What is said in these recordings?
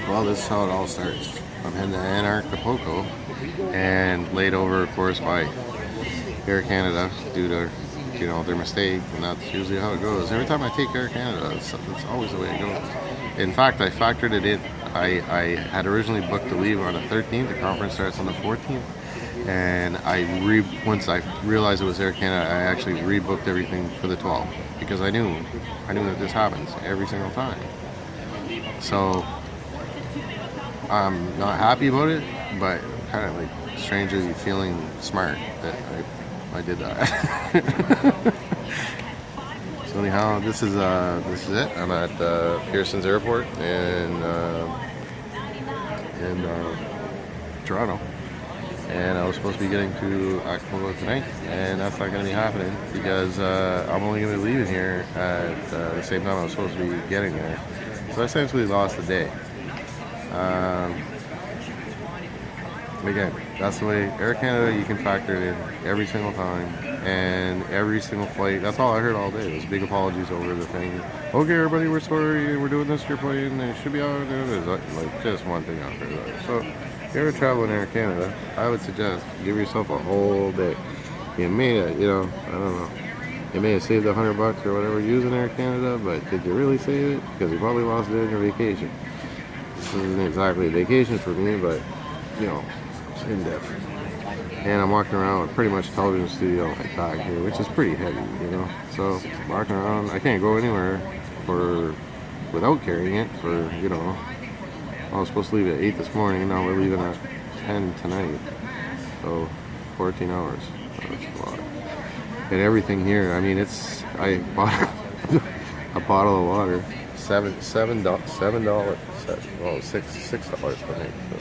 Well, this is how it all starts. I'm heading to Anarchapulco and laid over, of course, by Air Canada due to their mistake, and that's usually how it goes. Every time I take Air Canada, it's always the way it goes. In fact, I factored it in. I had originally booked to leave on the 13th. The conference starts on the 14th, and once I realized it was Air Canada, I actually rebooked everything for the 12th because I knew that this happens every single time. So I'm not happy about it, but kind of like strangely feeling smart that I did that. So anyhow, this is it. I'm at Pearson's Airport in Toronto, and I was supposed to be getting to Acapulco tonight, and that's not going to be happening because I'm only going to be leaving here at the same time I was supposed to be getting there. So I essentially lost a day. Again, that's the way Air Canada, you can factor it in every single time and every single flight. That's all I heard all day was big apologies over the thing. Okay, everybody, we're sorry, we're doing this to your plane, it should be out there. Like just one thing after that. So if you're ever traveling Air Canada, I would suggest give yourself a whole day. You may, I don't know, you may have saved $100 or whatever using Air Canada, but did you really save it? Because you probably lost it on your vacation. This isn't exactly a vacation for me, but it's in depth. And I'm walking around with pretty much a television studio on my bag here, which is pretty heavy, So walking around, I can't go anywhere without carrying it I was supposed to leave at 8 this morning, now we're leaving at 10 tonight. So 14 hours. That's a lot. And everything here, I bought a bottle of water, $7, well, $6 for me. So.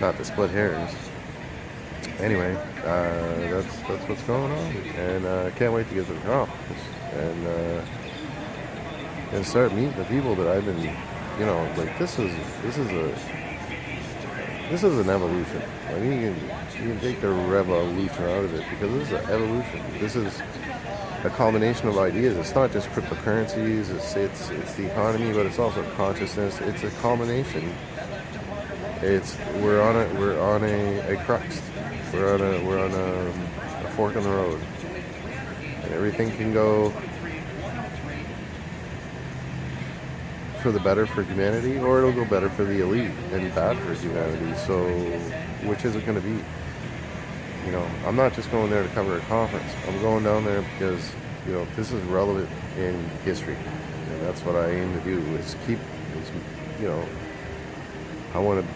Not to split hairs. Anyway, that's what's going on, and I can't wait to get to the conference and start meeting the people that I've been, this is an evolution. I mean, you can take the revolution out of it because this is an evolution. This is a combination of ideas. It's not just cryptocurrencies. It's the economy, but it's also consciousness. It's a combination. We're on a crux. We're on a fork in the road, and everything can go for the better for humanity, or it'll go better for the elite and bad for humanity. So, which is it going to be? I'm not just going there to cover a conference. I'm going down there because this is relevant in history, and that's what I aim to do. I want to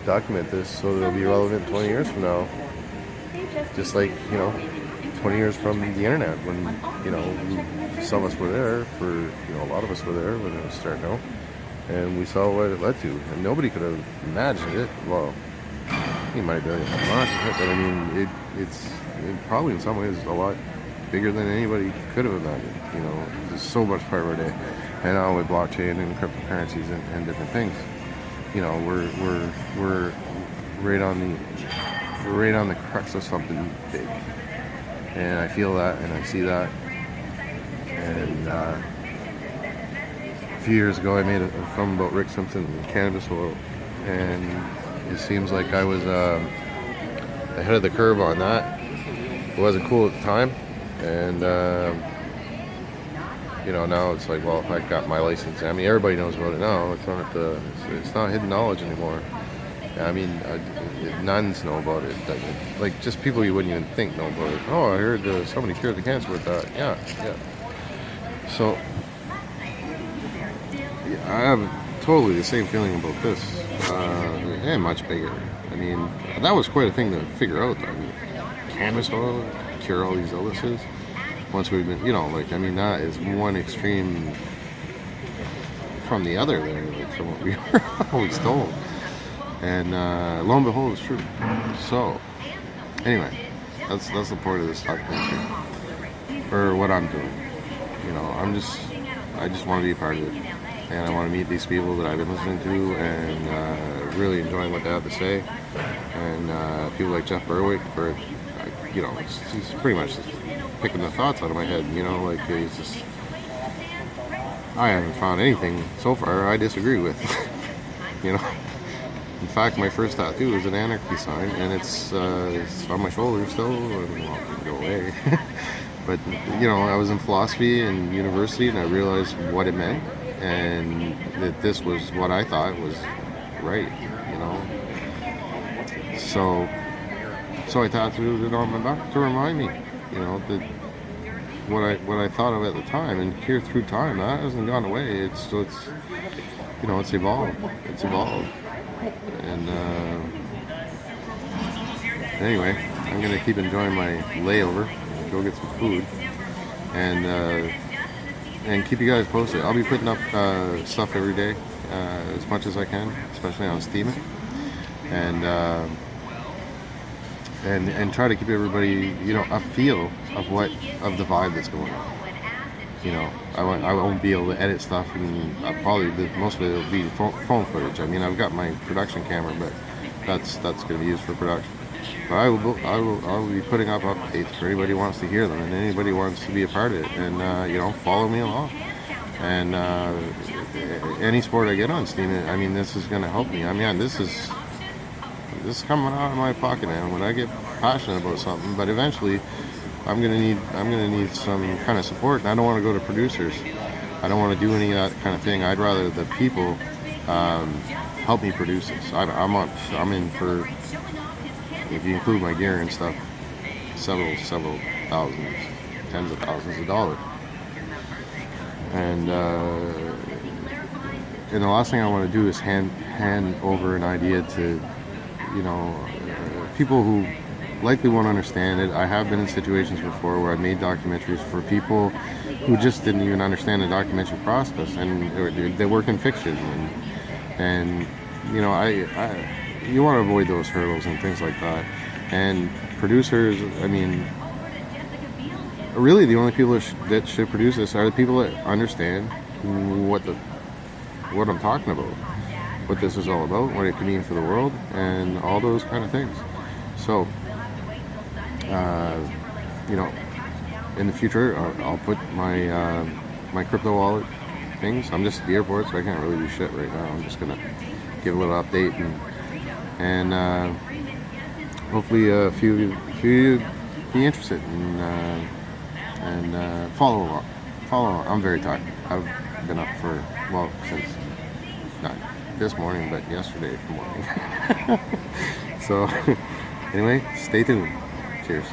document this so that it'll be relevant 20 years from now. Just like, 20 years from the internet when, some of us were there a lot of us were there when it was starting out. And we saw what it led to. And nobody could have imagined it. Well, you might have imagined it, but it's probably in some ways a lot bigger than anybody could have imagined. There's so much part of our day. And now with blockchain and cryptocurrencies and different things. We're right on the crux of something big, and I feel that, and I see that. And a few years ago, I made a film about Rick Simpson and cannabis oil, and it seems like I was ahead of the curve on that. It wasn't cool at the time, and now it's like, well, I got my license. I mean, everybody knows about it now. It's not hidden knowledge anymore. I mean, nuns know about it. Like, just people you wouldn't even think know about it. Oh, I heard somebody cured the cancer with that. Yeah. So, I have totally the same feeling about this. And much bigger. I mean, that was quite a thing to figure out. I mean, cannabis oil cure all these illnesses. Once we've been, that is one extreme from the other there, from what we were always told. And lo and behold, it's true. So, anyway, that's the point of this documentary, or what I'm doing. I just want to be a part of it, and I want to meet these people that I've been listening to and really enjoying what they have to say. And people like Jeff Berwick, he's pretty much just picking the thoughts out of my head, he's just I haven't found anything so far I disagree with. You know, in fact, my first tattoo is an anarchy sign, and it's on my shoulder still. Well, it can go away. But you know, I was in philosophy in university, and I realized what it meant, and that this was what I thought was right. You know, so I tattooed it on my back to remind me. You know that what I thought of at the time, and here through time, that hasn't gone away. It's you know, it's evolved. It's evolved. And anyway, I'm gonna keep enjoying my layover. Go get some food, and keep you guys posted. I'll be putting up stuff every day, as much as I can, especially on Steam, and try to keep everybody, you know, a feel of the vibe that's going on. You know, I won't be able to edit stuff, and most of it will be phone footage. I mean, I've got my production camera, but that's going to be used for production. But I will be putting up updates for anybody who wants to hear them, and anybody who wants to be a part of it, and you know, follow me along. And any sport I get on Steam, I mean, this is going to help me. I mean, this is coming out of my pocket, man. When I get passionate about something, but eventually I'm gonna need some kind of support, and I don't want to go to producers. I don't want to do any of that kind of thing. I'd rather the people help me produce this. I'm in for, if you include my gear and stuff, several thousands, tens of thousands of dollars. And the last thing I want to do is hand over an idea to, you know, people who likely won't understand it. I have been in situations before where I've made documentaries for people who just didn't even understand the documentary process, and they work in fiction, and you know, you want to avoid those hurdles and things like that. And producers, I mean, really the only people that should produce this are the people that understand what I'm talking about, what this is all about, what it can mean for the world, and all those kind of things. So, you know, in the future, I'll put my crypto wallet things. I'm just at the airport, so I can't really do shit right now. I'm just gonna give a little update, and hopefully a few of you be interested and follow along. I'm very tired. I've been up since not this morning, but yesterday morning. So anyway, stay tuned. Cheers.